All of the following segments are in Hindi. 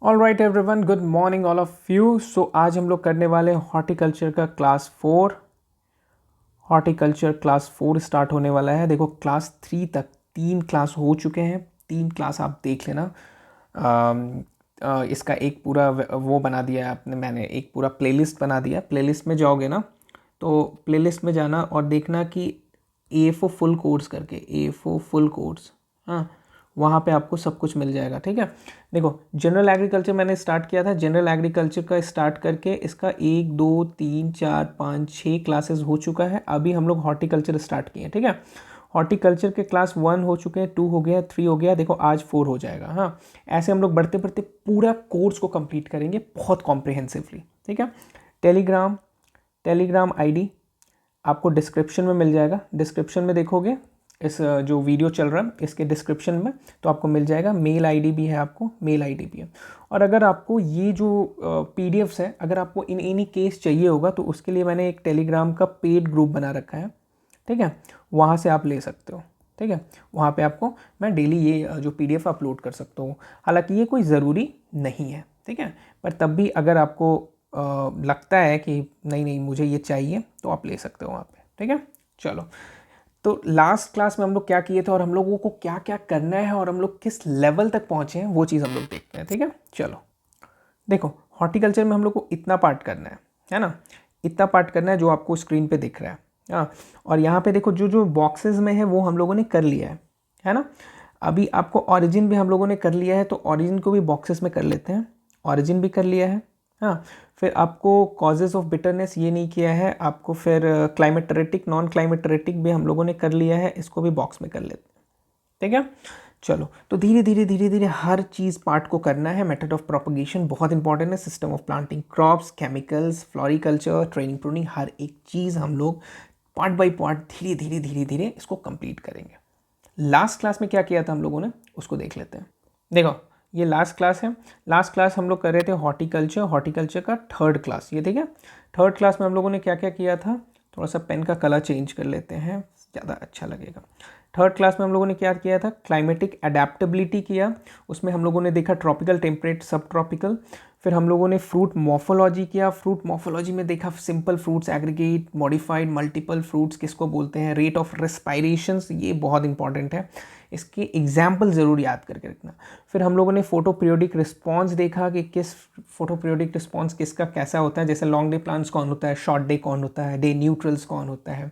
All right everyone, good morning all of you. So आज हम लोग करने वाले हैं हॉर्टिकल्चर का क्लास 4। हॉर्टिकल्चर क्लास 4 स्टार्ट होने वाला है। देखो क्लास 3 तक 3 क्लास हो चुके हैं। 3 क्लास आप देख लेना। इसका एक पूरा वो बना दिया है आपने, मैंने एक पूरा प्लेलिस्ट बना दिया। प्लेलिस्ट में जाओगे ना तो प्लेलिस्ट में जाना और देखना कि AFO फुल कोर्स करके, AFO फुल कोर्स, हाँ, वहाँ पे आपको सब कुछ मिल जाएगा। ठीक है, देखो जनरल एग्रीकल्चर मैंने स्टार्ट किया था। जनरल एग्रीकल्चर का स्टार्ट करके इसका 1 2 3 4 5 6 क्लासेस हो चुका है। अभी हम लोग हॉर्टिकल्चर स्टार्ट किए हैं। ठीक है, हॉर्टिकल्चर के क्लास 1 हो चुके हैं, 2 हो गया, 3 हो गया, देखो आज 4 हो जाएगा। हाँ, ऐसे हम लोग बढ़ते बढ़ते पूरा कोर्स को कंप्लीट करेंगे बहुत कॉम्प्रिहेंसिवली। ठीक है, टेलीग्राम टेलीग्राम आईडी आपको डिस्क्रिप्शन में मिल जाएगा। डिस्क्रिप्शन में देखोगे इस जो वीडियो चल रहा है इसके डिस्क्रिप्शन में तो आपको मिल जाएगा। मेल आईडी भी है, आपको मेल आईडी भी है। और अगर आपको ये जो PDFs है, अगर आपको इन एनी केस चाहिए होगा तो उसके लिए मैंने एक टेलीग्राम का पेड ग्रुप बना रखा है। ठीक है, वहाँ से आप ले सकते हो। ठीक है, वहाँ पे आपको मैं डेली ये जो PDF अपलोड कर सकता हूँ। हालांकि ये कोई ज़रूरी नहीं है, ठीक है, पर तब भी अगर आपको लगता है कि नहीं नहीं मुझे ये चाहिए तो आप ले सकते हो वहाँ पे। ठीक है, चलो। तो लास्ट क्लास में हम लोग क्या किए थे और हम लोगों को क्या क्या करना है और हम लोग किस लेवल तक पहुँचे हैं वो चीज़ हम लोग देखते हैं। ठीक है, चलो। देखो हॉर्टिकल्चर में हम लोग को इतना पार्ट करना है ना, इतना पार्ट करना है जो आपको स्क्रीन पे दिख रहा है। हाँ, और यहाँ पे देखो जो जो बॉक्सेस में है वो हम लोगों ने कर लिया है ना। अभी आपको ऑरिजिन भी हम लोगों ने कर लिया है, तो ऑरिजिन को भी बॉक्सेस में कर लेते हैं। ऑरिजिन भी कर लिया है। हाँ, फिर आपको कॉजेज ऑफ बिटरनेस ये नहीं किया है आपको। फिर क्लाइमेटरेटिक नॉन क्लाइमेटरेटिक भी हम लोगों ने कर लिया है, इसको भी बॉक्स में कर लेते हैं। ठीक है, चलो। तो धीरे धीरे धीरे धीरे हर चीज़ पार्ट को करना है। मेथड ऑफ प्रोपगेशन बहुत इंपॉर्टेंट है। System of planting crops, chemicals, floriculture, training pruning, हर एक चीज़ हम लोग पार्ट बाय पार्ट धीरे धीरे धीरे धीरे इसको कंप्लीट करेंगे। लास्ट क्लास में क्या किया था हम लोगों ने उसको देख लेते हैं। देखो ये लास्ट क्लास है। लास्ट क्लास हम लोग कर रहे थे हॉर्टिकल्चर, हॉर्टिकल्चर का 3rd क्लास ये। ठीक है, 3rd क्लास में हम लोगों ने क्या क्या किया था, थोड़ा सा पेन का कलर चेंज कर लेते हैं, ज़्यादा अच्छा लगेगा। 3rd क्लास में हम लोगों ने क्या किया था, क्लाइमेटिक एडेप्टेबिलिटी किया। उसमें हम लोगों ने देखा ट्रॉपिकल, टेम्परेट, सब ट्रॉपिकल। फिर हम लोगों ने फ्रूट मॉर्फोलॉजी किया। फ्रूट मॉर्फोलॉजी में देखा simple fruits, aggregate, modified, multiple fruits किसको बोलते हैं, रेट ऑफ रेस्पायरेशंस, ये बहुत इंपॉर्टेंट है, इसके एग्जाम्पल ज़रूर याद करके रखना। फिर हम लोगों ने फोटो पीरियोडिक रिस्पॉन्स देखा कि किस फोटो पीरियोडिक रिस्पॉन्स किसका कैसा होता है, जैसे लॉन्ग डे प्लांट्स कौन होता है, शॉर्ट डे कौन होता है, डे न्यूट्रल्स कौन होता है।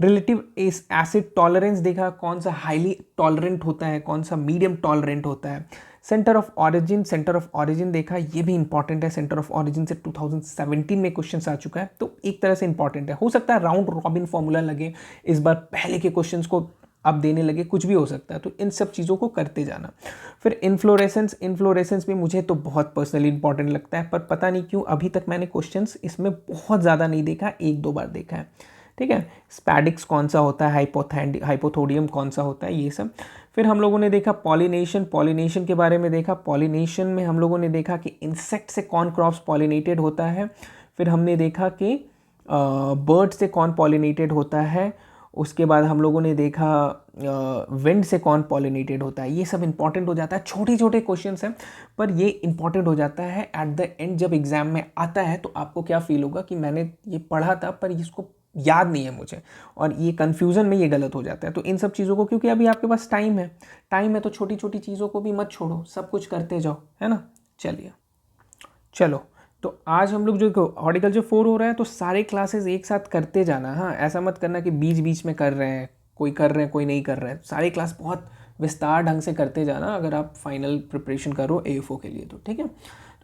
रिलेटिव एसिड टॉलरेंस देखा, कौन सा हाईली टॉलरेंट होता है, कौन सा मीडियम टॉलरेंट होता है। Centre of origin, centre of origin देखा, ये भी इंपॉर्टेंट है। सेंटर ऑफ ऑरिजिन से 2017 में क्वेश्चन आ चुका है, तो एक तरह से इंपॉर्टेंट है। हो सकता है राउंड रॉबिन फॉर्मूला लगे इस बार, पहले के क्वेश्चंस को अब देने लगे, कुछ भी हो सकता है, तो इन सब चीज़ों को करते जाना। फिर इन्फ्लोरेसेंस, इन्फ्लोरेसेंस भी मुझे तो बहुत पर्सनली इंपॉर्टेंट लगता है, पर पता नहीं क्यों अभी तक मैंने क्वेश्चंस इसमें बहुत ज़्यादा नहीं देखा, 1-2 बार देखा है। ठीक है, स्पैडिक्स कौन सा होता है, हाइपोथोडियम कौन सा होता है, ये सब। फिर हम लोगों ने देखा पॉलिनेशन, पॉलिनेशन के बारे में देखा। पॉलिनेशन में हम लोगों ने देखा कि इंसेक्ट से कौन क्रॉप्स पॉलिनेटेड होता है। फिर हमने देखा कि बर्ड से कौन पॉलिनेटेड होता है। उसके बाद हम लोगों ने देखा विंड से कौन पॉलिनेटेड होता है। ये सब इंपॉर्टेंट हो जाता है, छोटे छोटे क्वेश्चंस हैं, पर ये इंपॉर्टेंट हो जाता है एट द एंड जब एग्जाम में आता है, तो आपको क्या फील होगा कि मैंने ये पढ़ा था पर इसको याद नहीं है मुझे, और ये कन्फ्यूज़न में ये गलत हो जाता है। तो इन सब चीज़ों को, क्योंकि अभी आपके पास टाइम है तो छोटी छोटी चीज़ों को भी मत छोड़ो, सब कुछ करते जाओ, है ना। चलिए, चलो। तो आज हम लोग जो हॉर्टिकल्चर 4 हो रहा है, तो सारे क्लासेस एक साथ करते जाना। हाँ, ऐसा मत करना कि बीच बीच में कर रहे हैं, कोई कर रहे हैं कोई नहीं कर रहे हैं। सारे क्लास बहुत विस्तार ढंग से करते जाना अगर आप फाइनल प्रिपरेशन करो AFO के लिए, तो ठीक है।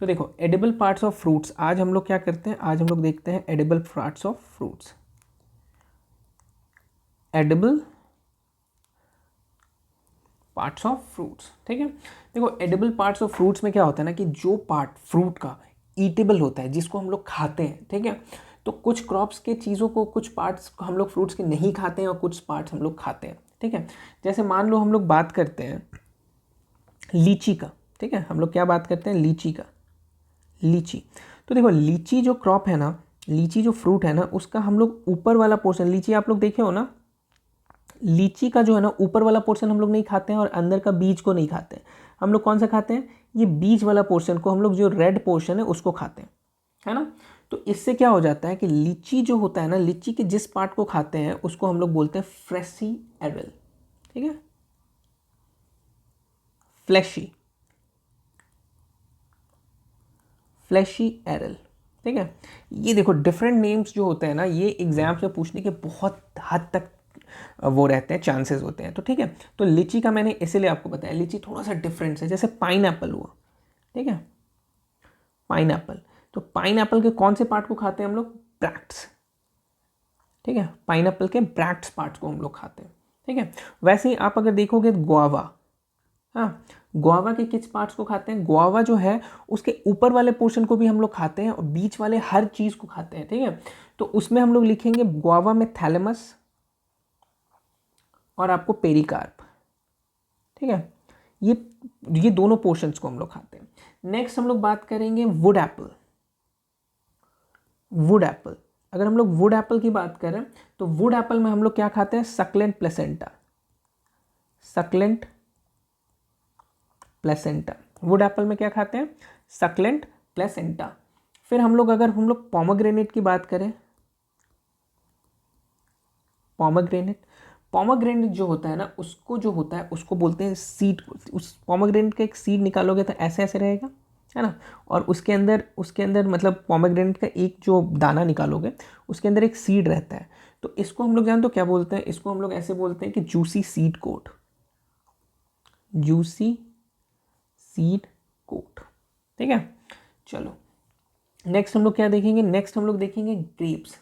तो देखो एडिबल पार्ट्स ऑफ फ्रूट्स, आज हम लोग क्या करते हैं, आज हम लोग देखते हैं edible parts of fruits. Edible parts of fruits, ठीक है। देखो एडिबल पार्ट्स ऑफ फ्रूट्स में क्या होता है ना, कि जो पार्ट फ्रूट का ईटेबल होता है, जिसको हम लोग खाते हैं, ठीक है। तो कुछ क्रॉप्स के चीज़ों को, कुछ पार्ट्स हम लोग फ्रूट्स के नहीं खाते हैं और कुछ पार्ट्स हम लोग खाते हैं, ठीक है। जैसे मान लो हम लोग बात करते हैं लीची का, ठीक है, हम लोग क्या बात करते हैं, लीची का, लीची। तो देखो लीची जो क्रॉप है ना, लीची जो फ्रूट है ना, उसका हम लोग ऊपर वाला पोर्शन, लीची आप लोग देखे हो ना, लीची का जो है ना ऊपर वाला पोर्शन हम लोग नहीं खाते हैं और अंदर का बीज को नहीं खाते हैं। हम लोग कौन सा खाते हैं, ये बीच वाला पोर्शन को हम लोग, जो रेड पोर्शन है उसको खाते हैं, है ना। तो इससे क्या हो जाता है कि लीची जो होता है ना, लीची के जिस पार्ट को खाते हैं उसको हम लोग बोलते हैं फ्लेशी एरल, ठीक है, फ्लैशी, फ्लैशी एरल, ठीक है। ये देखो डिफरेंट नेम्स जो होते हैं ना, ये एग्जाम से पूछने के बहुत हद तक वो रहते हैं, चांसेस होते हैं। तो ठीक है, तो लीची का मैंने इसीलिए आपको बताया, लीची थोड़ा सा डिफरेंस है, जैसे पाइन एप्पल हुआ, ठीक है, पाइन एप्पल। तो पाइन एप्पल के कौन से पार्ट को खाते हैं हम लोग, ब्रैक्ट्स, ठीक है, पाइन एप्पल के ब्रैक्ट्स पार्ट को हम लोग खाते हैं, ठीक है। वैसे ही आप अगर देखोगे गुआवा, हाँ, गुआवा के किस पार्ट्स को खाते हैं, गुआवा जो है उसके ऊपर वाले पोर्शन को भी हम लोग खाते हैं और बीच वाले हर चीज़ को खाते हैं, ठीक है। तो उसमें हम लोग लिखेंगे गुआवा में थैलेमस और आपको पेरिकार्प, ठीक है। ये दोनों पोर्शंस को हम लोग खाते हैं। नेक्स्ट हम लोग बात करेंगे वुड एप्पल। वुड एप्पल, अगर हम लोग वुड एप्पल की बात करें तो वुड एप्पल में हम लोग क्या खाते हैं, succulent placenta, succulent placenta. Wood apple में क्या खाते हैं, सकलेंट प्लेसेंटा। फिर हम लोग अगर हम लोग पोमोग्रेनेट की बात करें, पोमोग्रेनेट, पोमोग्रेनेट जो होता है ना, उसको जो होता है उसको बोलते हैं सीड। उस पोमोग्रेनेट का एक सीड निकालोगे तो ऐसे ऐसे रहेगा, है ना, और उसके अंदर मतलब पोमोग्रेनेट का एक जो दाना निकालोगे उसके अंदर एक सीड रहता है। तो इसको हम लोग जानते हो क्या बोलते हैं, इसको हम लोग ऐसे बोलते हैं कि juicy seed coat, juicy seed coat, ठीक है। चलो नेक्स्ट हम लोग क्या देखेंगे, नेक्स्ट हम लोग देखेंगे ग्रेप्स,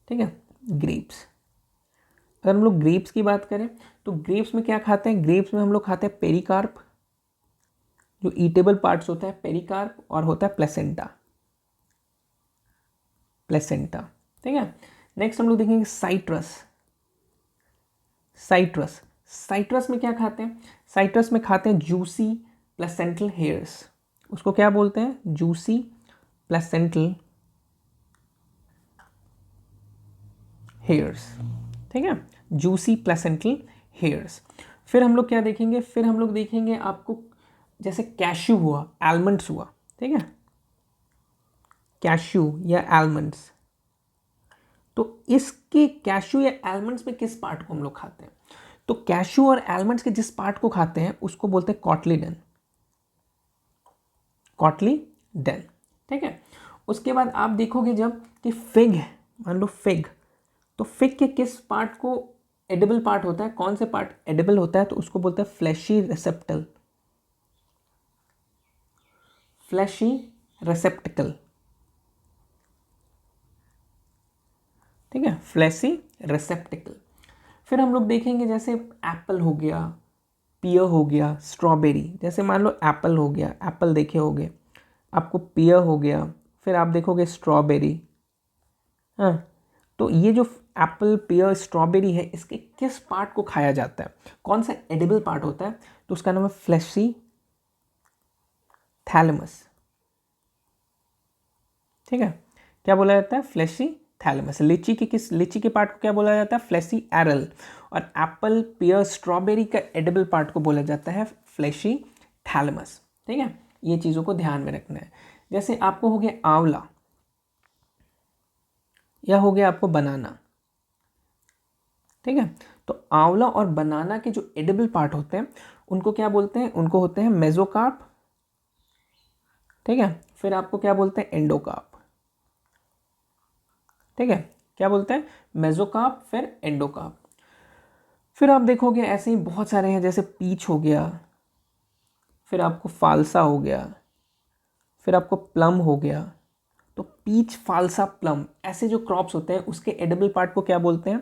ठीक है, ग्रेप्स। अगर हम लोग ग्रेप्स की बात करें तो ग्रेप्स में क्या खाते हैं, ग्रेप्स में हम लोग खाते हैं पेरिकार्प, जो ईटेबल पार्ट्स होता है पेरिकार्प, और होता है प्लेसेंटा, प्लेसेंटा, ठीक है। नेक्स्ट हम लोग देखेंगे साइट्रस, साइट्रस, साइट्रस में क्या खाते हैं, साइट्रस में खाते हैं जूसी प्लेसेंटल हेयर्स, उसको क्या बोलते हैं, जूसी प्लेसेंटल हेयर्स, ठीक है, जूसी प्लेसेंटल हेयर्स। फिर हम लोग क्या देखेंगे, फिर हम लोग देखेंगे आपको जैसे कैश्यू हुआ, आलमंड्स हुआ, ठीक है, कैश्यू या आलमंड्स। तो इसके कैश्यू या आलमंड्स में किस पार्ट को हम लोग खाते हैं, तो कैश्यू और आलमंड्स के जिस पार्ट को खाते हैं उसको बोलते हैं कॉटलीडन, कॉटलीडन, ठीक है। उसके बाद आप देखोगे जब कि फिग है, मान लो फिग, तो फिग के किस पार्ट को एडिबल पार्ट होता है, कौन से पार्ट एडिबल होता है, तो उसको बोलते हैं फ्लैशी रेसेप्टल, फ्लैशी रेसेप्टिकल, ठीक है, फ्लैशी रेसेप्टिकल। फिर हम लोग देखेंगे जैसे एप्पल हो गया, पियर हो गया, स्ट्रॉबेरी, जैसे मान लो एप्पल हो गया, एप्पल देखे होगे, आपको पियर हो गया, फिर आप देखोगे स्ट्रॉबेरी, हाँ। तो ये जो एप्पल पियर स्ट्रॉबेरी है, इसके किस पार्ट को खाया जाता है, कौन सा एडिबल पार्ट होता है, तो उसका नाम है फ्लैशी थैलेमस, ठीक है। क्या बोला जाता है, फ्लैशी थैलेमस। लीची के पार्ट को क्या बोला जाता है, फ्लैशी एरल, और एप्पल पियर स्ट्रॉबेरी का एडिबल पार्ट को बोला जाता है फ्लैशी थैलेमस, ठीक है। ये चीज़ों को ध्यान में रखना है। जैसे आपको हो गया आंवला, या हो गया आपको बनाना, ठीक है। तो आंवला और बनाना के जो एडिबल पार्ट होते हैं उनको क्या बोलते हैं, उनको होते हैं मेसोकार्प, ठीक है। फिर आपको क्या बोलते हैं, एंडोकार्प, ठीक है, क्या बोलते हैं, मेसोकार्प, फिर एंडोकार्प। फिर आप देखोगे ऐसे ही बहुत सारे हैं, जैसे पीच हो गया, फिर आपको फालसा हो गया, फिर आपको प्लम हो गया। तो पीच, फालसा, प्लम, ऐसे जो क्रॉप्स होते हैं उसके एडिबल पार्ट को क्या बोलते हैं,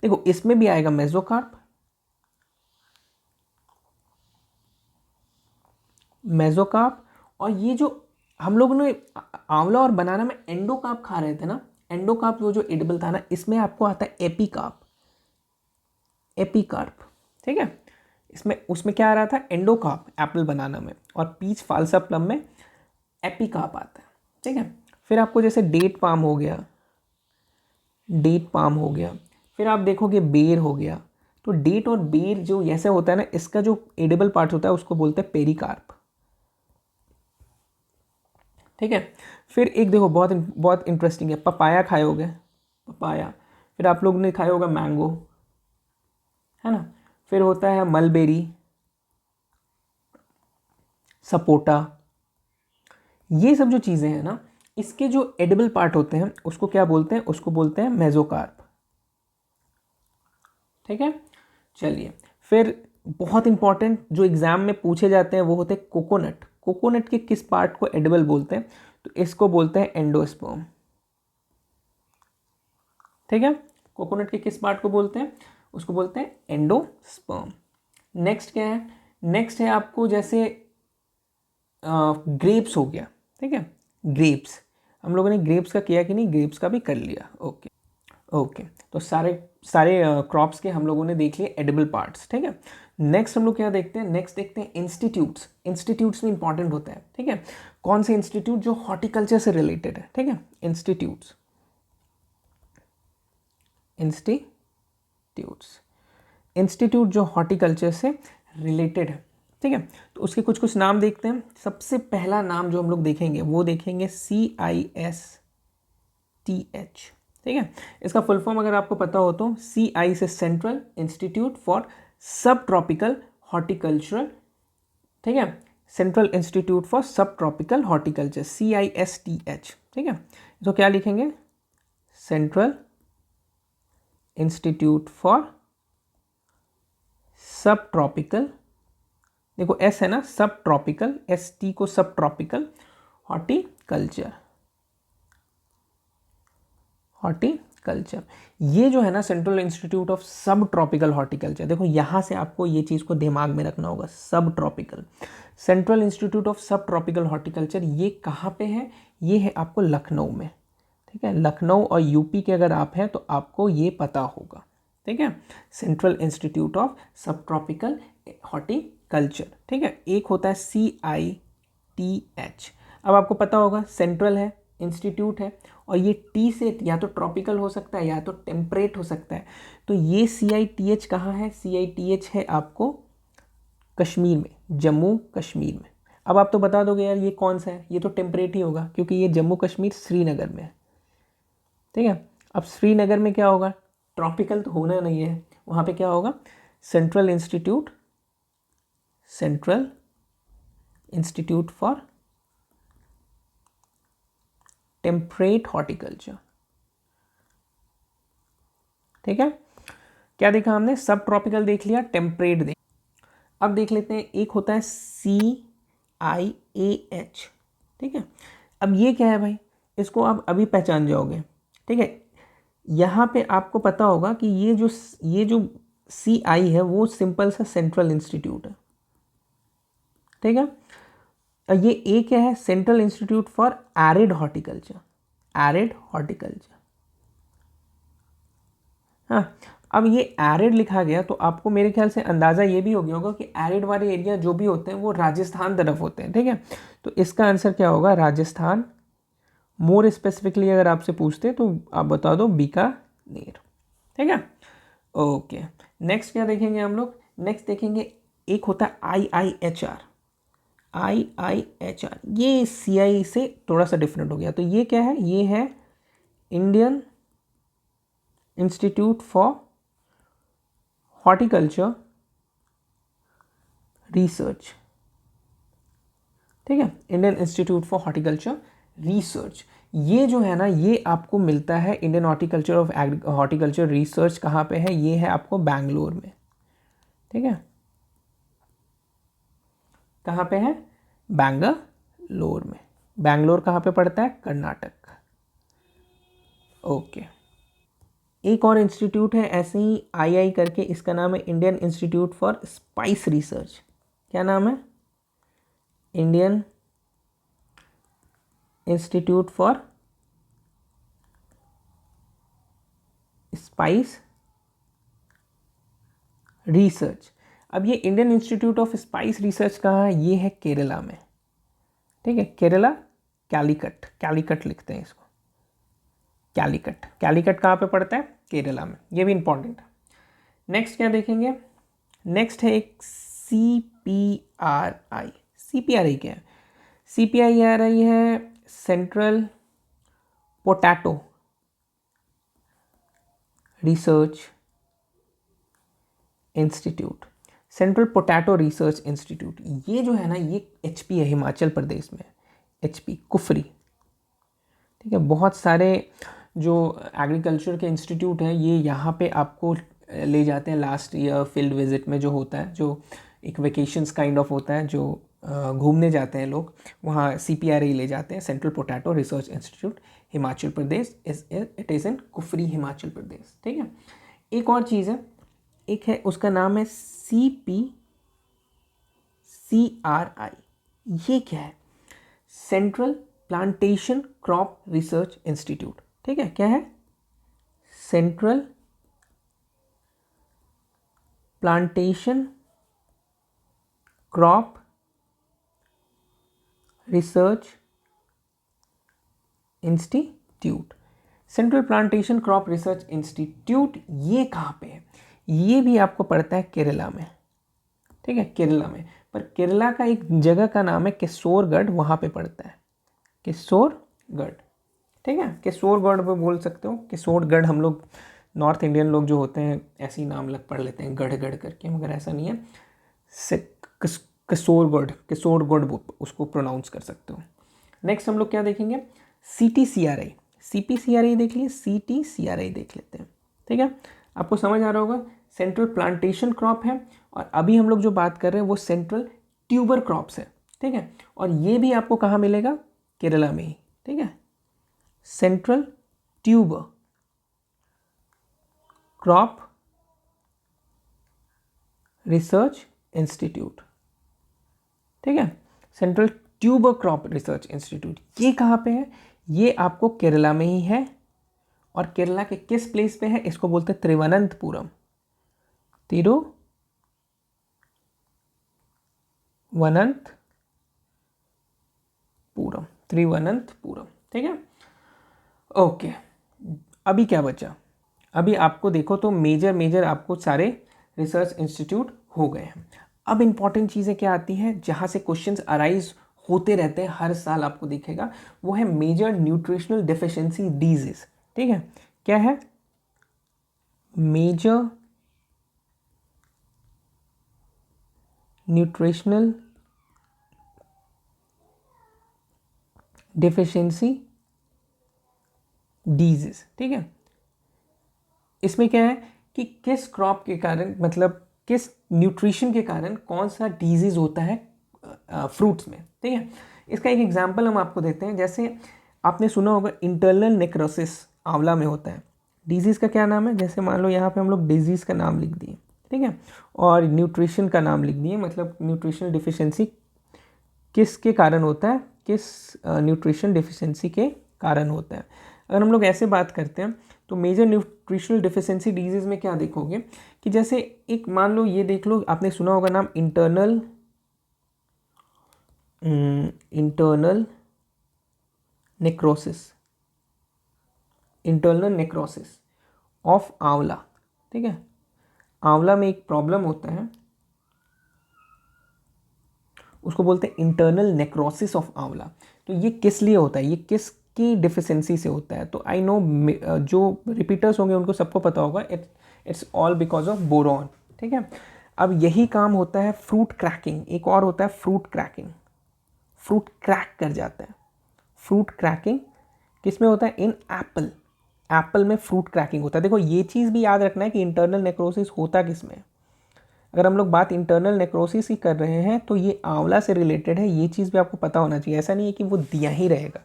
देखो इसमें भी आएगा मेसोकार्प, मेसोकार्प, और ये जो हम लोग ने आंवला और बनाना में एंडोकार्प खा रहे थे ना, एंडोकार्प वो जो एडिबल था ना, इसमें आपको आता है एपिकार्प, एपिकार्प, ठीक है। इसमें उसमें क्या आ रहा था, एंडोकार्प एप्पल बनाना में, और पीच, फालसा, प्लम में एपिकार्प आता है, ठीक है। फिर आपको जैसे डेट पाम हो गया, डेट पाम हो गया, फिर आप देखोगे बेर हो गया। तो डेट और बेर जो ऐसे होता है ना, इसका जो एडिबल पार्ट होता है उसको बोलते हैं पेरिकार्प। ठीक है। फिर एक देखो बहुत बहुत इंटरेस्टिंग है, पपाया खाए होगे, पपाया। फिर आप लोग ने खाया होगा मैंगो, है ना। फिर होता है मलबेरी, सपोटा। ये सब जो चीज़ें हैं ना, इसके जो एडिबल पार्ट होते हैं उसको क्या बोलते हैं, उसको बोलते हैं मेसोकार्प। ठीक है। चलिए, फिर बहुत इंपॉर्टेंट जो एग्जाम में पूछे जाते हैं वो होते हैं कोकोनट। कोकोनट के किस पार्ट को एडिबल बोलते हैं, तो इसको बोलते हैं एंडोस्पर्म। ठीक है। कोकोनट के किस पार्ट को बोलते हैं, उसको बोलते हैं एंडोस्पर्म। नेक्स्ट क्या है, नेक्स्ट है आपको जैसे ग्रेप्स हो गया। ठीक है, ग्रेप्स हम लोगों ने ग्रेप्स का किया कि नहीं, ग्रेप्स का भी कर लिया। ओके ओके, तो सारे सारे क्रॉप्स के हम लोगों ने देख लिए एडिबल पार्ट्स। ठीक है। नेक्स्ट हम लोग क्या देखते हैं, नेक्स्ट देखते हैं इंस्टीट्यूट्स। इंस्टीट्यूट्स में इंपॉर्टेंट होता है। ठीक है, कौन से इंस्टीट्यूट जो हॉर्टिकल्चर से रिलेटेड है। ठीक है, इंस्टीट्यूट्स, इंस्टीट्यूट्स, इंस्टीट्यूट जो हॉर्टिकल्चर से रिलेटेड है। ठीक है, तो उसके कुछ कुछ नाम देखते हैं। सबसे पहला नाम जो हम लोग देखेंगे वो देखेंगे CISTH। ठीक है, इसका फुल फॉर्म अगर आपको पता हो तो CI से सेंट्रल इंस्टीट्यूट फॉर सब ट्रॉपिकल हॉर्टिकल्चर। ठीक है, सेंट्रल इंस्टीट्यूट फॉर सब ट्रॉपिकल हॉर्टिकल्चर, CISTH। ठीक है, तो क्या लिखेंगे, सेंट्रल इंस्टीट्यूट फॉर सब ट्रॉपिकल, देखो एस है ना, सब ट्रॉपिकल, ST को सब ट्रॉपिकल हॉर्टिकल्चर, हॉर्टिकल्चर। ये जो है ना सेंट्रल इंस्टीट्यूट ऑफ सब ट्रॉपिकल हॉर्टिकल्चर, देखो यहाँ से आपको ये चीज़ को दिमाग में रखना होगा, सब ट्रॉपिकल, सेंट्रल इंस्टीट्यूट ऑफ सब ट्रॉपिकल हॉर्टिकल्चर। ये कहाँ पे है, ये है आपको लखनऊ में। ठीक है, लखनऊ और यूपी के अगर आप हैं तो आपको ये पता होगा। ठीक है, सेंट्रल इंस्टीट्यूट ऑफ सब ट्रॉपिकल हॉर्टिकल्चर। ठीक है, एक होता है CITH। अब आपको पता होगा सेंट्रल है, इंस्टीट्यूट है, और ये टी से या तो ट्रॉपिकल हो सकता है या तो टेम्परेट हो सकता है। तो ये CITH कहाँ है, CITH है आपको कश्मीर में, जम्मू कश्मीर में। अब आप तो बता दोगे यार ये कौन सा है, ये तो टेम्परेट ही होगा क्योंकि ये जम्मू कश्मीर श्रीनगर में है। ठीक है, अब श्रीनगर में क्या होगा, ट्रॉपिकल तो होना नहीं है, वहाँ पे क्या होगा, central institute, central institute for temperate horticulture. ठीक है, क्या देखा हमने, सब ट्रॉपिकल देख लिया, टेम्परेट देख। अब देख लेते हैं, एक होता है CIAH। ठीक है, अब ये क्या है भाई, इसको आप अभी पहचान जाओगे। ठीक है, यहाँ पे आपको पता होगा कि ये जो CI है वो सिंपल सा सेंट्रल इंस्टीट्यूट है। ठीक है, और ये ए क्या है, central institute for arid horticulture, arid horticulture. हाँ, अब ये एरिड लिखा गया तो आपको मेरे ख्याल से अंदाज़ा ये भी हो गया होगा कि एरिड वाले एरिया जो भी होते हैं वो राजस्थान तरफ होते हैं। ठीक है, तो इसका आंसर क्या होगा, राजस्थान। मोर स्पेसिफिकली अगर आपसे पूछते तो आप बता दो बीकानेर। ठीक है, ओके। नेक्स्ट क्या देखेंगे हम लोग, नेक्स्ट देखेंगे एक होता है IIHR। IIHR ये CI से थोड़ा सा डिफरेंट हो गया, तो ये क्या है, ये है Indian institute for horticulture research. ठीक है, Indian institute for horticulture research. ये जो है ना, ये आपको मिलता है Indian horticulture of horticulture research कहाँ पे है, ये है आपको बैंगलोर में। ठीक है, कहाँ पे है, बैंगलोर में। बैंगलोर कहाँ पे पड़ता है, कर्नाटक। ओके, एक और इंस्टीट्यूट है ऐसे ही II करके, इसका नाम है Indian institute for spice research. क्या नाम है, Indian institute for spice research. अब ये Indian institute of spice research कहाँ है, ये है केरला में। ठीक है, केरला, कैलीकट, कैलीकट लिखते हैं इसको, कैलीकट। कैलीकट कहाँ पे पड़ता है, केरला में, ये भी इंपॉर्टेंट है। नेक्स्ट क्या देखेंगे, नेक्स्ट है एक CPRI। CPRI क्या है? CPRI है central potato research institute. Central potato research institute, ये जो है ना, ये HP है, हिमाचल प्रदेश में। HP कुफरी, ठीक है। बहुत सारे जो एग्रीकल्चर के इंस्टीट्यूट हैं ये यहाँ पे आपको ले जाते हैं लास्ट ईयर फील्ड विजिट में, जो होता है, जो एक वेकेशंस काइंड ऑफ होता है, जो घूमने जाते हैं लोग, वहाँ CPRI ले जाते हैं, central potato research institute, Himachal Pradesh. It is in Kufri, Himachal Pradesh, ठीक है। एक और चीज़ है, एक है उसका नाम है CPCRI। ये क्या है? Central plantation crop research institute, ठीक है। क्या है? Central plantation crop research institute. Central plantation crop research institute, ये कहाँ पे है? ये भी आपको पड़ता है केरला में, ठीक है, केरला में। पर केरला का एक जगह का नाम है केसोरगढ़, वहाँ पे पड़ता है केसोरगढ़, ठीक है। केसोरगढ़ पे बोल सकते हो, केसोरगढ़। हम लोग नॉर्थ इंडियन लोग जो होते हैं ऐसे ही नाम पढ़ लेते हैं गढ़ गढ़ करके, मगर ऐसा नहीं है। केसोरगढ़ उसको प्रोनाउंस कर सकते हो। नेक्स्ट हम लोग क्या देखेंगे? CTCRI। CPCRI देख लिए, CTCRI देख लेते हैं, ठीक है। आपको समझ आ रहा होगा, सेंट्रल प्लांटेशन क्रॉप है, और अभी हम लोग जो बात कर रहे हैं वो सेंट्रल ट्यूबर क्रॉप्स है, ठीक है। और ये भी आपको कहाँ मिलेगा? केरला में ही, ठीक है। Central tuber crop research institute, ठीक है। Central tuber crop research institute, ये कहाँ पे है? ये आपको केरला में ही है। और केरला के किस प्लेस पे है? इसको बोलते हैं तिरुवनंतपुरम। त्रिवनंतपुरम, ठीक है। ओके, अभी क्या बचा? अभी आपको देखो तो मेजर आपको सारे रिसर्च इंस्टीट्यूट हो गए हैं। अब इंपॉर्टेंट चीज़ें क्या आती हैं, जहाँ से क्वेश्चंस अराइज होते रहते हैं हर साल, आपको दिखेगा, वो है मेजर न्यूट्रिशनल डेफिशिएंसी डिजीज, ठीक है। क्या है? मेजर न्यूट्रिशनल डेफिशिएंसी डिजीज, ठीक है। इसमें क्या है कि किस क्रॉप के कारण, मतलब किस न्यूट्रिशन के कारण कौन सा डिजीज होता है फ्रूट्स में, ठीक है। इसका एक एग्जांपल हम आपको देते हैं। जैसे आपने सुना होगा इंटरनल नेक्रोसिस आंवला में होता है। डिजीज़ का क्या नाम है? जैसे मान लो यहाँ पे हम लोग डिजीज़ का नाम लिख दिए, ठीक है, और न्यूट्रिशन का नाम लिख दिए, मतलब न्यूट्रिशनल डिफिशिएंसी किसके कारण होता है, किस न्यूट्रिशन डिफिशिएंसी के कारण होता है। अगर हम लोग ऐसे बात करते हैं तो मेजर न्यूट्रिशनल डिफिशिएंसी डिजीज़ में क्या देखोगे कि जैसे एक मान लो ये देख लो, आपने सुना होगा नाम इंटरनल नेक्रोसिस ऑफ आंवला, ठीक है। आंवला में एक प्रॉब्लम होता है, उसको बोलते हैं इंटरनल नेक्रोसिस ऑफ आंवला। तो ये किस लिए होता है, ये किसकी डिफिशिएंसी से होता है? तो आई नो जो रिपीटर्स होंगे उनको सबको पता होगा, it's all because of boron, ठीक है। अब यही काम होता है फ्रूट क्रैकिंग, एक और होता है फ्रूट क्रैकिंग, फ्रूट क्रैक कर जाता है। फ्रूट क्रैकिंग किस में होता है? इन एप्पल में फ्रूट क्रैकिंग होता है। देखो ये चीज़ भी याद रखना है कि इंटरनल नेक्रोसिस होता किस में। अगर हम लोग बात इंटरनल नेक्रोसिस की कर रहे हैं तो ये आंवला से रिलेटेड है, ये चीज़ भी आपको पता होना चाहिए। ऐसा नहीं है कि वो दिया ही रहेगा,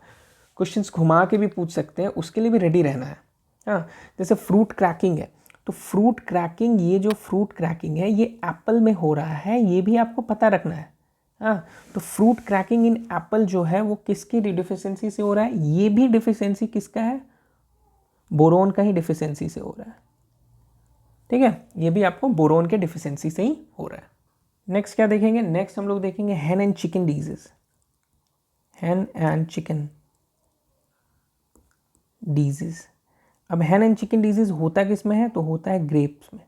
क्वेश्चंस घुमा के भी पूछ सकते हैं, उसके लिए भी रेडी रहना है। हाँ, जैसे फ्रूट क्रैकिंग है, तो फ्रूट क्रैकिंग, ये जो फ्रूट क्रैकिंग है ये एप्पल में हो रहा है, ये भी आपको पता रखना है। हाँ, तो फ्रूट क्रैकिंग इन एप्पल जो है वो किसकी डिफिशिएंसी से हो रहा है? ये भी डिफिशिएंसी किसका है? बोरोन का ही डिफिशिएंसी से हो रहा है, ठीक है। ये भी आपको बोरोन के डिफिशिएंसी से ही हो रहा है। नेक्स्ट क्या देखेंगे? नेक्स्ट हम लोग देखेंगे हैन and chicken disease. Hahn and chicken disease. अब हैन एंड चिकन डिजीज होता किस में है? तो होता है ग्रेप्स में,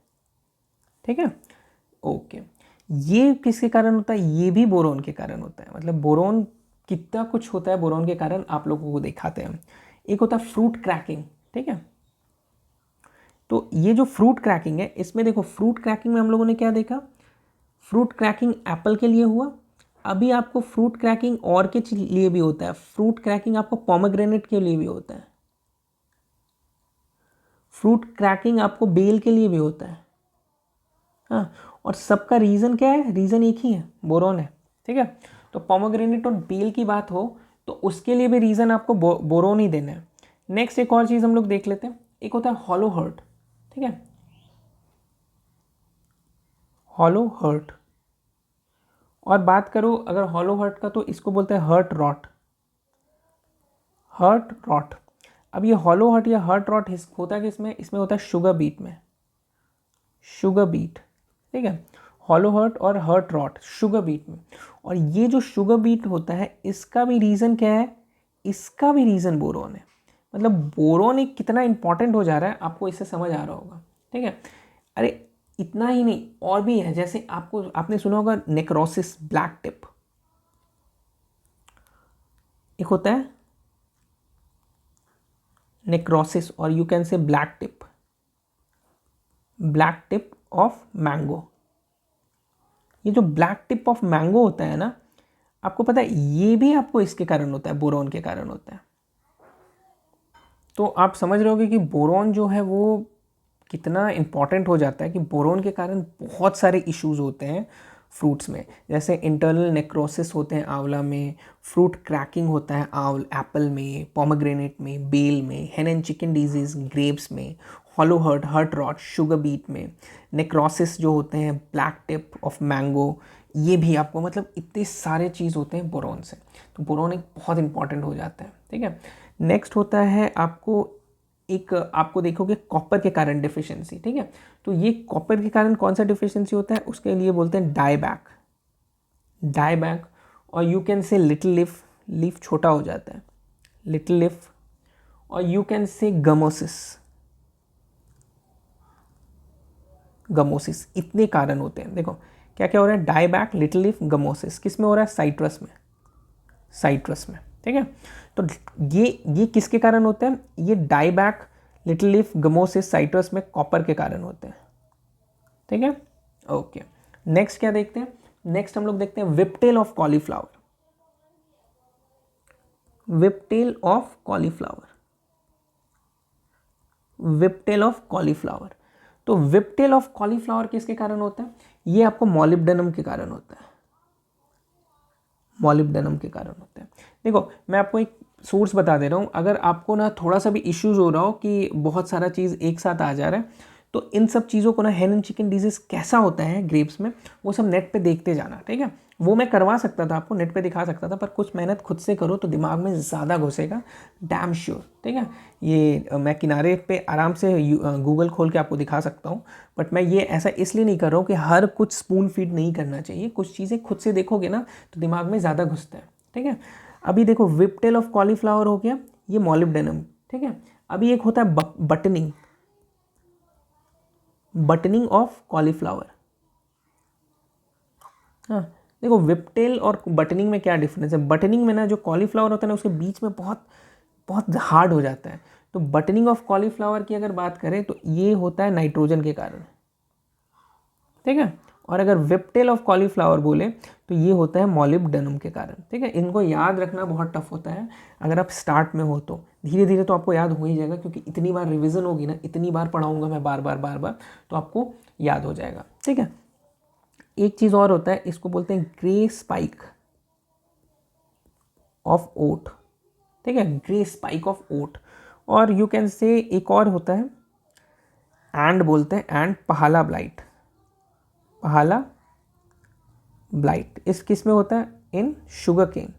ठीक है, ओके। ये किसके कारण होता है? ये भी बोरोन के कारण होता है। मतलब बोरोन कितना कुछ होता है बोरोन के कारण, आप लोगों को दिखाते हैं। एक होता है फ्रूट क्रैकिंग, ठीक है। तो ये जो फ्रूट क्रैकिंग है, इसमें देखो फ्रूट क्रैकिंग में हम लोगों ने क्या देखा? फ्रूट क्रैकिंग एप्पल के लिए हुआ। अभी आपको फ्रूट क्रैकिंग और के लिए भी होता है। फ्रूट क्रैकिंग आपको पोमेग्रेनेट के लिए भी होता है। फ्रूट क्रैकिंग आपको बेल के लिए भी होता है। हाँ, और सबका रीज़न क्या है? रीज़न एक ही है, बोरोन है, ठीक है। तो पोमेग्रेनेट और बेल की बात हो तो उसके लिए भी रीज़न आपको बोरोन ही देना है। नेक्स्ट एक और चीज़ हम लोग देख लेते हैं। एक होता है हॉलो हर्ट, ठीक है, हॉलो हर्ट। और बात करो अगर हॉलो हर्ट का, तो इसको बोलते हैं हर्ट रॉट, हर्ट रॉट। अब ये हॉलो हर्ट या हर्ट रॉट होता है कि इसमें होता है शुगर बीट में, शुगर बीट, ठीक है। हॉलो हर्ट और हर्ट रॉट शुगर बीट में। और ये जो शुगर बीट होता है, इसका भी रीज़न क्या है? इसका भी रीज़न बोरोन है। मतलब बोरोन एक कितना इंपॉर्टेंट हो जा रहा है, आपको इससे समझ आ रहा होगा, ठीक है। अरे इतना ही नहीं, और भी है। जैसे आपने सुना होगा नेक्रोसिस, ब्लैक टिप, एक होता है नेक्रोसिस, और you can say black tip, black tip of mango. ये जो ब्लैक टिप ऑफ मैंगो होता है ना, आपको पता है ये भी आपको इसके कारण होता है, बोरोन के कारण होता है। तो आप समझ रहे होगे कि बोरोन जो है वो कितना इंपॉर्टेंट हो जाता है, कि बोरोन के कारण बहुत सारे इश्यूज होते हैं फ्रूट्स में। जैसे इंटरनल नेक्रोसिस होते हैं आंवला में, फ्रूट क्रैकिंग होता है एप्पल में, पोमेग्रेनेट में, बेल में, hen and chicken disease grapes में, hollow heart, heart rot sugar beet में, नेक्रोसिस जो होते हैं ब्लैक टिप ऑफ मैंगो, ये भी आपको, मतलब इतने सारे चीज़ होते हैं बोरोन से। तो बोरोन एक बहुत इंपॉर्टेंट हो जाता है, ठीक है। नेक्स्ट होता है आपको देखोगे कॉपर के कारण डिफिशियंसी, ठीक है। तो ये कॉपर के कारण कौन सा डिफिशियंसी होता है? उसके लिए बोलते हैं डायबैक, डायबैक। और you can say little leaf, leaf छोटा हो जाता है, लिटिल लीफ। और you can say gummosis, gummosis. इतने कारण होते हैं। देखो क्या क्या हो रहा है, डायबैक, लिटिल लीफ, गमोसिस। किस में हो रहा है? साइट्रस में, साइट्रस में, ठीक है। तो ये किसके कारण होते हैं? ये dieback, little leaf, gummosis, citrus में कॉपर के कारण होते हैं, ठीक है, ओके। नेक्स्ट क्या देखते हैं? नेक्स्ट हम लोग देखते हैं whiptail of cauliflower, whiptail of cauliflower, whiptail of cauliflower. तो विपटेल ऑफ कॉलीफ्लावर किसके कारण होता है? ये आपको मॉलिब्डेनम के कारण होता है, मॉलिब्डेनम के कारण होता है। देखो मैं आपको एक सोर्स बता दे रहा हूँ। अगर आपको ना थोड़ा सा भी इश्यूज हो रहा हो कि बहुत सारा चीज़ एक साथ आ जा रहा है, तो इन सब चीज़ों को ना, हेन एंड चिकन डिजीज़ कैसा होता है ग्रेप्स में, वो सब नेट पे देखते जाना, ठीक है। वो मैं करवा सकता था, आपको नेट पे दिखा सकता था, पर कुछ मेहनत खुद से करो तो दिमाग में ज़्यादा घुसेगा, डैम श्योर, ठीक है। ये मैं किनारे पे आराम से गूगल खोल के आपको दिखा सकता हूँ, बट मैं ये ऐसा इसलिए नहीं कर रहा हूँ कि हर कुछ स्पून फीड नहीं करना चाहिए। कुछ चीज़ें खुद से देखोगे ना तो दिमाग में ज़्यादा घुसता है, ठीक है। अभी देखो विपटेल ऑफ कॉलीफ्लावर हो गया, ये मॉलिब्डेनम, ठीक है। अभी एक होता है बटनिंग, बटनिंग ऑफ कॉलीफ्लावर। हाँ, देखो विपटेल और बटनिंग में क्या डिफरेंस है? बटनिंग में ना जो कॉलीफ्लावर होता है ना, उसके बीच में बहुत बहुत हार्ड हो जाता है। तो बटनिंग ऑफ कॉलीफ्लावर की अगर बात करें तो ये होता है नाइट्रोजन के कारण, ठीक है। और अगर विपटेल ऑफ कॉलीफ्लावर बोले तो ये होता है मॉलिब्डेनम के कारण, ठीक है। इनको याद रखना बहुत टफ होता है। अगर आप स्टार्ट में हो तो धीरे धीरे तो आपको याद हो ही जाएगा, क्योंकि इतनी बार रिवीजन होगी ना, इतनी बार पढ़ाऊंगा मैं बार बार बार बार, तो आपको याद हो जाएगा, ठीक है। एक चीज़ और होता है, इसको बोलते हैं ग्रे स्पाइक ऑफ ओट, ठीक है, ग्रे स्पाइक ऑफ ओट। और यू कैन से एक और होता है, एंड बोलते हैं, एंड पहाला ब्लाइट, पहाला ब्लाइट। इस किस में होता है? इन शुगर केन,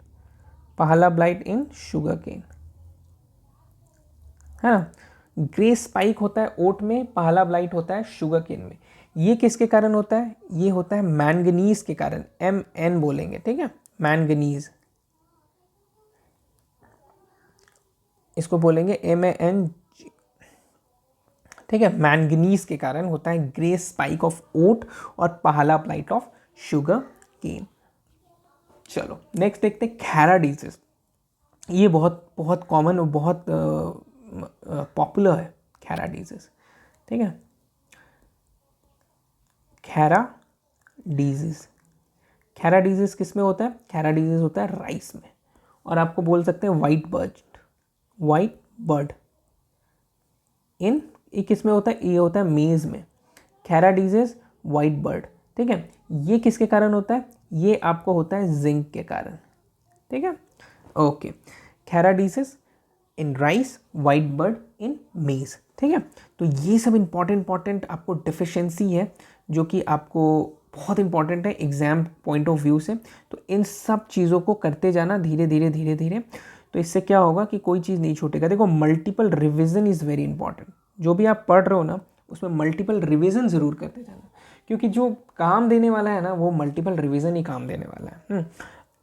पहाला ब्लाइट इन शुगर केन, है ना। ग्रे स्पाइक होता है ओट में, पहाला ब्लाइट होता है शुगर केन में। ये किसके कारण होता है? ये होता है मैंगनीज के कारण, MN बोलेंगे, ठीक है, मैंगनीज। इसको बोलेंगे MAN, ठीक है, मैंगनीज के कारण होता है ग्रे स्पाइक ऑफ ओट और पहला ब्लाइट ऑफ शुगर केन। चलो नेक्स्ट देखते हैं खैरा डिजीज। ये बहुत बहुत कॉमन और बहुत पॉपुलर है खैरा डिजीज। ठीक है, खैरा डिजीज, खैरा डिजीज किस में होता है? खैरा डिजीज होता है राइस में, और आपको बोल सकते हैं वाइट बर्ड इन, ये किस में होता है? ये होता है मेज में। खैरा डिजीज वाइट बर्ड, ठीक है, ये किसके कारण होता है? ये आपको होता है जिंक के कारण। ठीक है, okay, Khaira disease in rice, white bud in maize. ठीक है, तो ये सब इंपॉर्टेंट आपको डिफिशियंसी है जो कि आपको बहुत इंपॉर्टेंट है एग्जाम पॉइंट ऑफ व्यू से। तो इन सब चीज़ों को करते जाना धीरे धीरे, तो इससे क्या होगा कि कोई चीज़ नहीं छूटेगा। देखो multiple revision is very important. जो भी आप पढ़ रहे हो ना उसमें मल्टीपल रिविजन ज़रूर करते जाना, क्योंकि जो काम देने वाला है ना वो मल्टीपल रिविजन ही काम देने वाला है।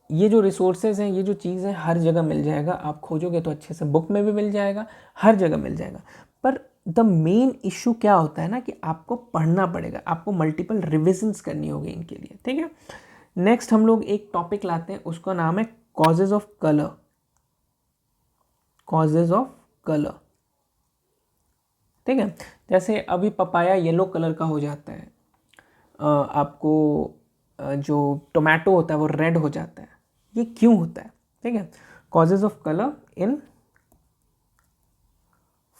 ये जो रिसोर्सेज हैं, ये जो चीज़ है हर जगह मिल जाएगा, आप खोजोगे तो अच्छे से बुक में भी मिल जाएगा, हर जगह मिल जाएगा। पर द मेन इशू क्या होता है ना कि आपको पढ़ना पड़ेगा, आपको मल्टीपल रिविजन्स करनी होगी इनके लिए। ठीक है, नेक्स्ट हम लोग एक टॉपिक लाते हैं, उसका नाम है causes of colour. Causes of colour, ठीक है, जैसे अभी पपाया येलो कलर का हो जाता है, आपको जो टोमेटो होता है वो रेड हो जाता है, ये क्यों होता है? ठीक है, causes of colour in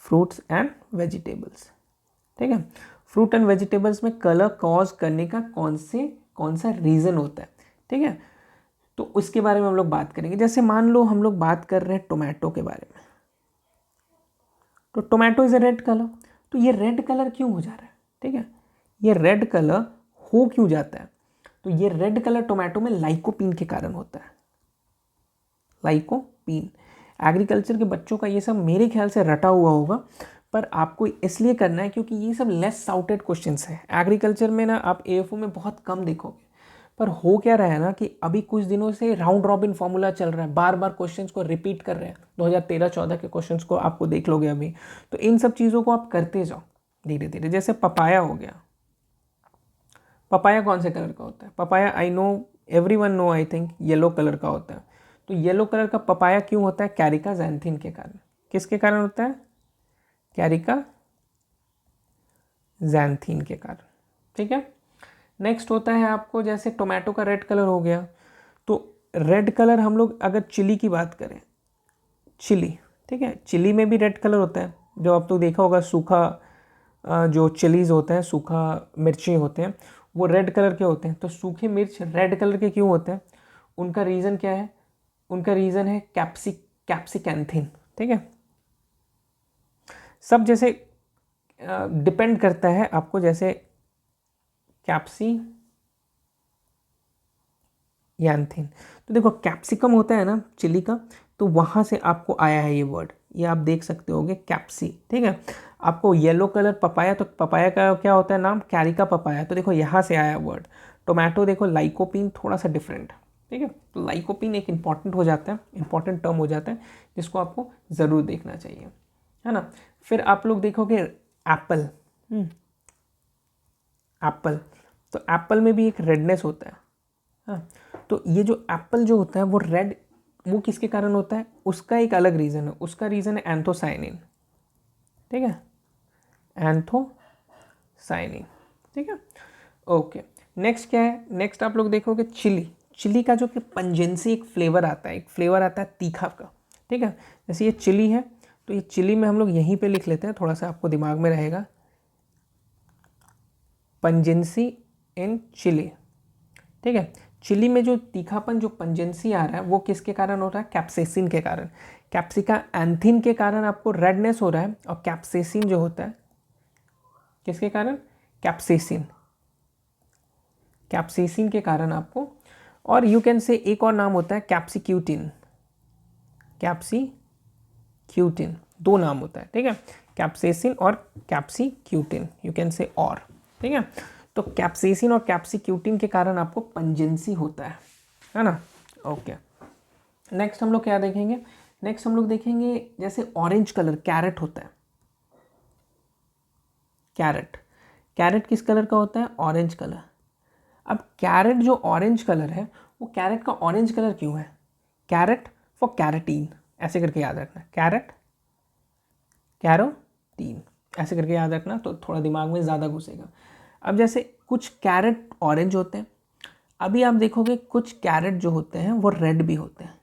fruits and vegetables. ठीक है, फ्रूट एंड वेजिटेबल्स में कलर कॉज करने का कौन सा रीज़न होता है? ठीक है, तो उसके बारे में हम लोग बात करेंगे। जैसे मान लो हम लोग बात कर रहे हैं टोमेटो के बारे में, तो tomato is a red colour, तो ये रेड कलर क्यों हो जा रहा है? ठीक है, ये रेड कलर हो क्यों जाता है? तो ये रेड कलर टोमेटो में लाइकोपीन के कारण होता है। लाइकोपीन, एग्रीकल्चर के बच्चों का ये सब मेरे ख्याल से रटा हुआ होगा, पर आपको इसलिए करना है क्योंकि ये सब लेस साउटेड क्वेश्चंस हैं। एग्रीकल्चर में ना आप एएफओ में बहुत कम देखोगे, पर हो क्या रहा है ना कि अभी कुछ दिनों से राउंड रॉबिन फॉर्मूला चल रहा है, बार बार क्वेश्चंस को रिपीट कर रहे हैं। 2013-14 के क्वेश्चंस को आपको देख लोगे अभी, तो इन सब चीज़ों को आप करते जाओ धीरे धीरे। जैसे पपाया हो गया, पपाया कौन से कलर का होता है? Papaya I know, everyone know I think, yellow colour का होता है। तो येलो कलर का पपाया क्यों होता है? कैरिका ज़ैंथिन के कारण। किसके कारण होता है? कैरिका ज़ैंथिन के कारण। ठीक है, नेक्स्ट होता है आपको, जैसे टोमेटो का रेड कलर हो गया, तो रेड कलर हम लोग अगर चिली की बात करें, चिली, ठीक है, चिली में भी रेड कलर होता है। जो आप तो देखा होगा सूखा जो चिलीज़ होते हैं, सूखा मिर्ची होते हैं, वो रेड कलर के होते हैं। तो सूखे मिर्च रेड कलर के क्यों होते हैं? उनका रीज़न क्या है? उनका रीज़न है कैप्सिकैंथिन। ठीक है, सब जैसे डिपेंड करता है आपको, जैसे कैप्सिकैंथिन, तो देखो कैप्सिकम होता है ना चिली का, तो वहाँ से आपको आया है ये वर्ड, ये आप देख सकते होगे कैप्सी। ठीक है, आपको येलो कलर पपाया, तो पपाया का क्या होता है नाम? कैरिका पपाया, तो देखो यहाँ से आया वर्ड। टोमेटो देखो लाइकोपीन, थोड़ा सा डिफरेंट। ठीक है, तो लाइकोपीन एक इंपॉर्टेंट हो जाता है, इंपॉर्टेंट टर्म हो जाता है, जिसको आपको ज़रूर देखना चाहिए, है ना। फिर आप लोग देखोगे एप्पल, एप्पल, तो एप्पल में भी एक रेडनेस होता है। हाँ, तो ये जो एप्पल जो होता है वो रेड, वो किसके कारण होता है? उसका एक अलग रीज़न है, उसका रीज़न है एंथोसाइनिन। ठीक है, एंथोसाइनिन। ठीक है, ओके, नेक्स्ट क्या है? नेक्स्ट आप लोग देखोगे चिली, चिली का जो कि पंजेंसी एक फ्लेवर आता है, एक फ्लेवर आता है तीखा का। ठीक है, जैसे ये चिली है, तो ये चिली में हम लोग यहीं पे लिख लेते हैं, थोड़ा सा आपको दिमाग में रहेगा, पंजेंसी इन चिली। ठीक है, चिली में जो तीखापन, जो पंजेंसी आ रहा है, वो किसके कारण हो रहा है? कैप्सेसिन के कारण। कैप्सिका एंथिन के कारण आपको रेडनेस हो रहा है, और कैप्सेसिन जो होता है किसके कारण? कैप्सेसिन, कैप्सेसिन के कारण आपको, और यू कैन से एक और नाम होता है कैप्सिक्यूटिन। कैप्सिक्यूटिन, दो नाम होता है। ठीक है, कैप्सेसिन और कैप्सिक्यूटिन, यू कैन से और। ठीक है, तो कैप्सेसिन और कैप्सिक्यूटिन के कारण आपको पंजेंसी होता है ना। ओके, नेक्स्ट हम लोग क्या देखेंगे? नेक्स्ट हम लोग देखेंगे जैसे ऑरेंज कलर कैरेट होता है, कैरेट। कैरेट किस कलर का होता है? Orange colour. अब कैरेट जो ऑरेंज कलर है वो कैरेट का ऑरेंज कलर क्यों है? कैरेट फॉर कैरेटीन, ऐसे करके याद रखना, कैरेट कैरोटीन, ऐसे करके याद रखना तो थोड़ा दिमाग में ज़्यादा घुसेगा। अब जैसे कुछ कैरेट ऑरेंज होते हैं, अभी आप देखोगे कुछ कैरेट जो होते हैं वो रेड भी होते हैं।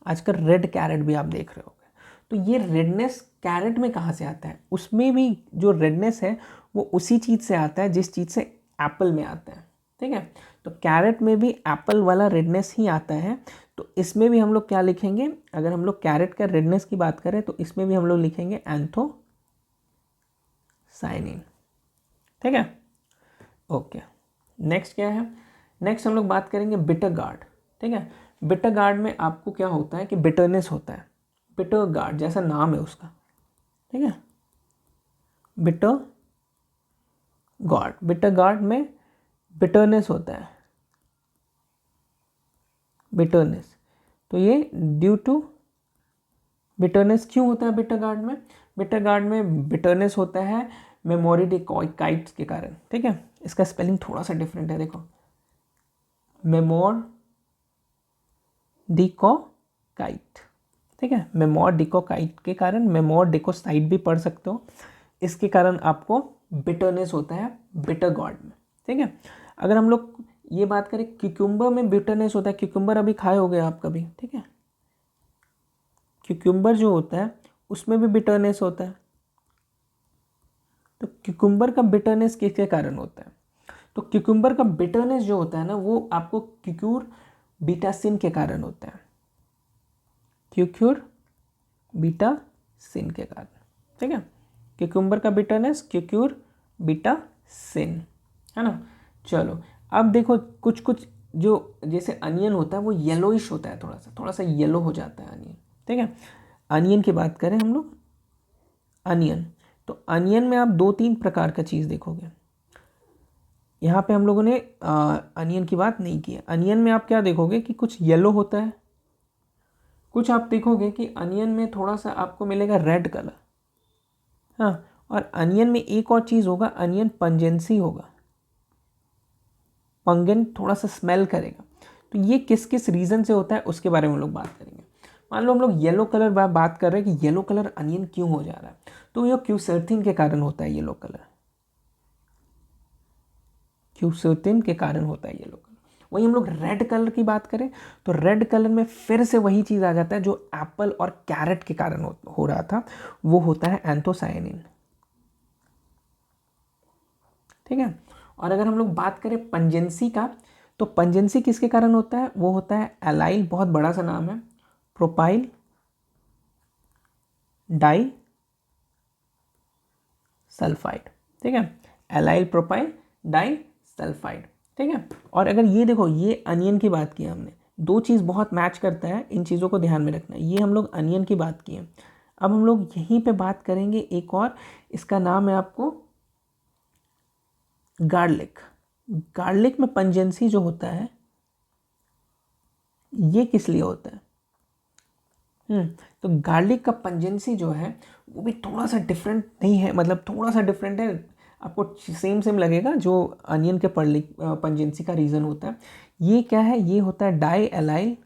आजकल रेड कैरेट भी आप देख रहे होगे। तो ये रेडनेस कैरेट में कहाँ से आता है? उसमें भी जो रेडनेस है वो उसी चीज़ से आता है जिस चीज़ से एप्पल में आता है, ठीक है। तो कैरेट में भी एप्पल वाला रेडनेस ही आता है। तो इसमें भी हम लोग क्या लिखेंगे? अगर हम लोग कैरेट का रेडनेस की बात करें तो इसमें भी हम लोग लिखेंगे एंथोसायनिन, ठीक है। ओके, नेक्स्ट क्या है? नेक्स्ट हम लोग बात करेंगे बिटर गार्ड, ठीक है। बिटर गार्ड में आपको क्या होता है कि बिटरनेस होता है। बिटर गार्ड जैसा नाम है उसका, ठीक है, बिटर गार्ड। बिटर गार्ड में बिटरनेस होता है, बिटरनेस। तो ये ड्यू टू बिटरनेस क्यों होता है बिटर गार्ड में? बिटर गार्ड में बिटरनेस होता है मेमोरी डिकॉइकाइट्स के कारण, ठीक है। इसका स्पेलिंग थोड़ा सा डिफरेंट है, देखो, मेमोर डिकोकाइट, ठीक है। मेमोर डिकोकाइट के कारण, मेमोर डिकोसाइट भी पढ़ सकते हो, इसके कारण आपको बिटरनेस होता है बिटर गार्ड में, ठीक है। अगर हम लोग ये बात करें क्यूकम्बर में बिटरनेस होता है, क्यूकम्बर अभी खाए होगे आप कभी, ठीक है। क्यूकम्बर जो होता है उसमें भी बिटरनेस होता है। तो क्यूकम्बर का बिटरनेस किसके कारण होता है? तो क्यूकम्बर का बिटरनेस जो होता है ना वो आपको क्यूक्यूर बीटासिन के कारण होता है, क्यूक्यूर बीटासिन के कारण, ठीक है। क्यूकम्बर का बिटरनेस क्यूक्यूर बीटासिन, है ना। चलो अब देखो कुछ कुछ जो जैसे अनियन होता है वो येलोइश होता है, थोड़ा सा येलो हो जाता है अनियन, ठीक है। अनियन की बात करें हम लोग, अनियन, तो अनियन में आप 2-3 प्रकार का चीज़ देखोगे। यहाँ पे हम लोगों ने अनियन की बात नहीं की है। अनियन में आप क्या देखोगे कि कुछ येलो होता है, कुछ आप देखोगे कि अनियन में थोड़ा सा आपको मिलेगा रेड कलर, हाँ। और अनियन में एक और चीज़ होगा, अनियन पंजेंसी होगा, पंगेंट, थोड़ा सा स्मेल करेगा। तो ये किस किस रीज़न से होता है उसके बारे में हम लोग बात करेंगे। मान लो हम लोग येलो कलर बात कर रहे हैं कि येलो कलर अनियन क्यों हो जा रहा है, तो ये क्यूसर्थिन के कारण होता है येलो कलर, क्यूसर्थिन के कारण होता है येलो कलर। वही हम लोग रेड कलर की बात करें तो रेड कलर में फिर से वही चीज़ आ जाता है जो एप्पल और कैरेट के कारण हो रहा था, वो होता है एंथोसायनिन, ठीक है। और अगर हम लोग बात करें पंजेंसी का, तो पंजेंसी किसके कारण होता है? वो होता है एलाइल, बहुत बड़ा सा नाम है, प्रोपाइल डाई सल्फाइड, ठीक है, एलाइल प्रोपाइल डाई सल्फाइड, ठीक है। और अगर ये देखो, ये अनियन की बात की हमने, दो चीज़ बहुत मैच करता है, इन चीज़ों को ध्यान में रखना है। ये हम लोग अनियन की बात की है। अब हम लोग यहीं पे बात करेंगे एक और, इसका नाम है आपको गार्लिक। गार्लिक में पंजेंसी जो होता है ये किस लिए होता है? तो गार्लिक का पंजेंसी जो है वो भी थोड़ा सा डिफरेंट नहीं है, मतलब थोड़ा सा डिफरेंट है, आपको सेम सेम लगेगा जो अनियन के पंजेंसी का रीज़न होता है। ये क्या है? ये होता है डाई एलाइल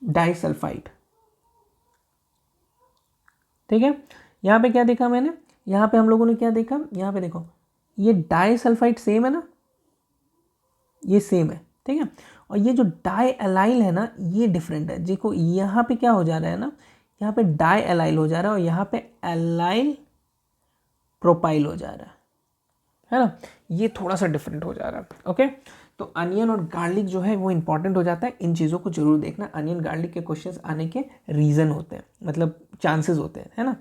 डाइसल्फाइड, ठीक है। यहाँ पे क्या देखा मैंने? यहाँ पे हम लोगों ने क्या देखा? यहाँ पे देखो, ये डाइसल्फाइड सेम है ना, ये सेम है, ठीक है। और ये जो डाई एलाइल है ना ये डिफरेंट है। देखो यहाँ पे क्या हो जा रहा है ना, यहाँ पे डाई एलाइल हो जा रहा है और यहाँ पे एलाइल प्रोपाइल हो जा रहा है ना, ये थोड़ा सा डिफरेंट हो जा रहा है, ओके। तो अनियन और गार्लिक जो है वो इंपॉर्टेंट हो जाता है, इन चीज़ों को जरूर देखना। अनियन गार्लिक के क्वेश्चंस आने के रीज़न होते हैं, मतलब चांसेस होते हैं, है ना।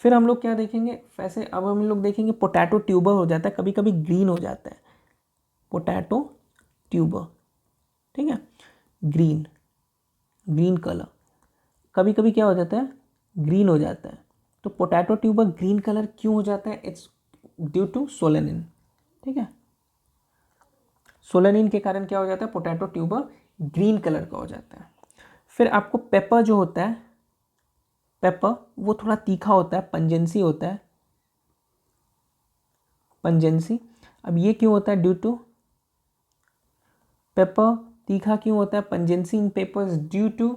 फिर हम लोग क्या देखेंगे? वैसे अब हम लोग देखेंगे पोटैटो ट्यूबर हो जाता है, कभी कभी ग्रीन हो जाता है, पोटैटो ट्यूबर, ठीक है, ग्रीन, ग्रीन कलर, कभी कभी क्या हो जाता है? ग्रीन हो जाता है। तो पोटैटो ट्यूबर ग्रीन कलर क्यों हो जाता है? इट्स ड्यू टू सोलेनिन, ठीक है। सोलेनिन के कारण क्या हो जाता है? पोटैटो ट्यूबर ग्रीन कलर का हो जाता है। फिर आपको पेपर जो होता है, पेपर वो थोड़ा तीखा होता है, पंजेंसी होता है, पंजेंसी। अब ये क्यों होता है? ड्यू टू पेपर तीखा क्यों होता है? Pungency in peppers due to,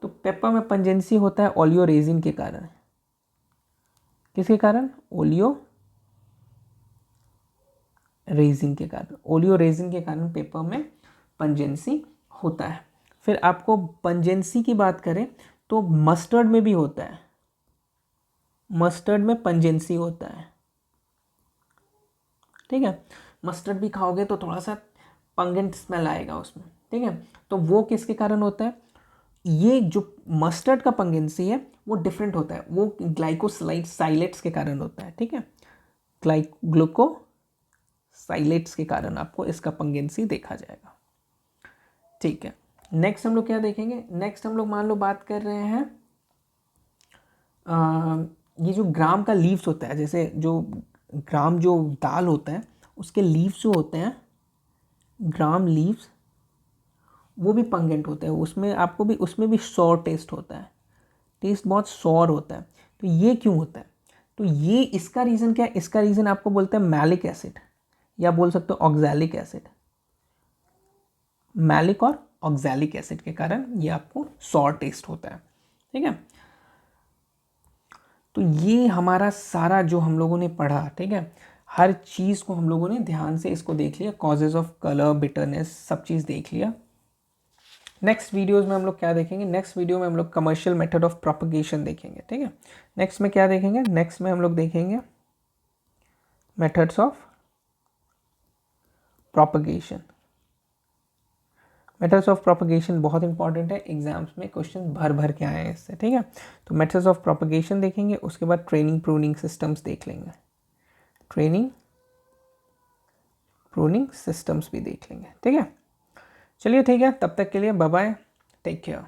तो पेपर में पंजेंसी होता है ओलियो रेजिन के कारण। किसके कारण? ओलियो रेजिन के कारण। ओलियो रेजिन के कारण पेपर में पंजेंसी होता है। फिर आपको पंजेंसी की बात करें तो मस्टर्ड में भी होता है, मस्टर्ड में पंजेंसी होता है, ठीक है। मस्टर्ड भी खाओगे तो थोड़ा सा पंगेंट स्मेल आएगा उसमें, ठीक है। तो वो किसके कारण होता है? ये जो मस्टर्ड का पंगेंसी है वो डिफरेंट होता है, वो ग्लाइकोसाइलेट्स साइलेट्स के कारण होता है, ठीक है। ग्लूकोसाइलेट्स के कारण आपको इसका पंगेंसी देखा जाएगा, ठीक है। नेक्स्ट हम लोग क्या देखेंगे? नेक्स्ट हम लोग मान लो बात कर रहे हैं ये जो ग्राम का लीव्स होता है, जैसे जो ग्राम जो दाल होता है उसके लीव्स जो होते हैं, ग्राम लीव्स, वो भी पंगेंट होते हैं। उसमें आपको भी, उसमें भी सॉर टेस्ट होता है, टेस्ट बहुत सॉर होता है। तो ये क्यों होता है? तो ये इसका रीज़न क्या है? इसका रीज़न आपको बोलते हैं मैलिक एसिड, या बोल सकते हो ऑक्सैलिक एसिड। मैलिक और ऑक्सैलिक एसिड के कारण ये आपको सॉर टेस्ट होता है, ठीक है। तो ये हमारा सारा जो हम लोगों ने पढ़ा, ठीक है, हर चीज़ को हम लोगों ने ध्यान से इसको देख लिया, कॉजेज ऑफ कलर, बिटरनेस, सब चीज़ देख लिया। नेक्स्ट वीडियोस में हम लोग क्या देखेंगे? नेक्स्ट वीडियो में हम लोग कमर्शियल मेथड ऑफ प्रोपगेशन देखेंगे, ठीक है। नेक्स्ट में क्या देखेंगे? नेक्स्ट में हम लोग देखेंगे methods of propagation. Methods of propagation बहुत इंपॉर्टेंट है, एग्जाम्स में क्वेश्चन भर भर के आए हैं इससे, ठीक है। तो मेथड्स ऑफ प्रोपगेशन देखेंगे, उसके बाद ट्रेनिंग प्रूनिंग सिस्टम्स देख लेंगे, ट्रेनिंग प्रूनिंग सिस्टम्स भी देख लेंगे, ठीक है। चलिए ठीक है, तब तक के लिए बाय बाय, टेक केयर।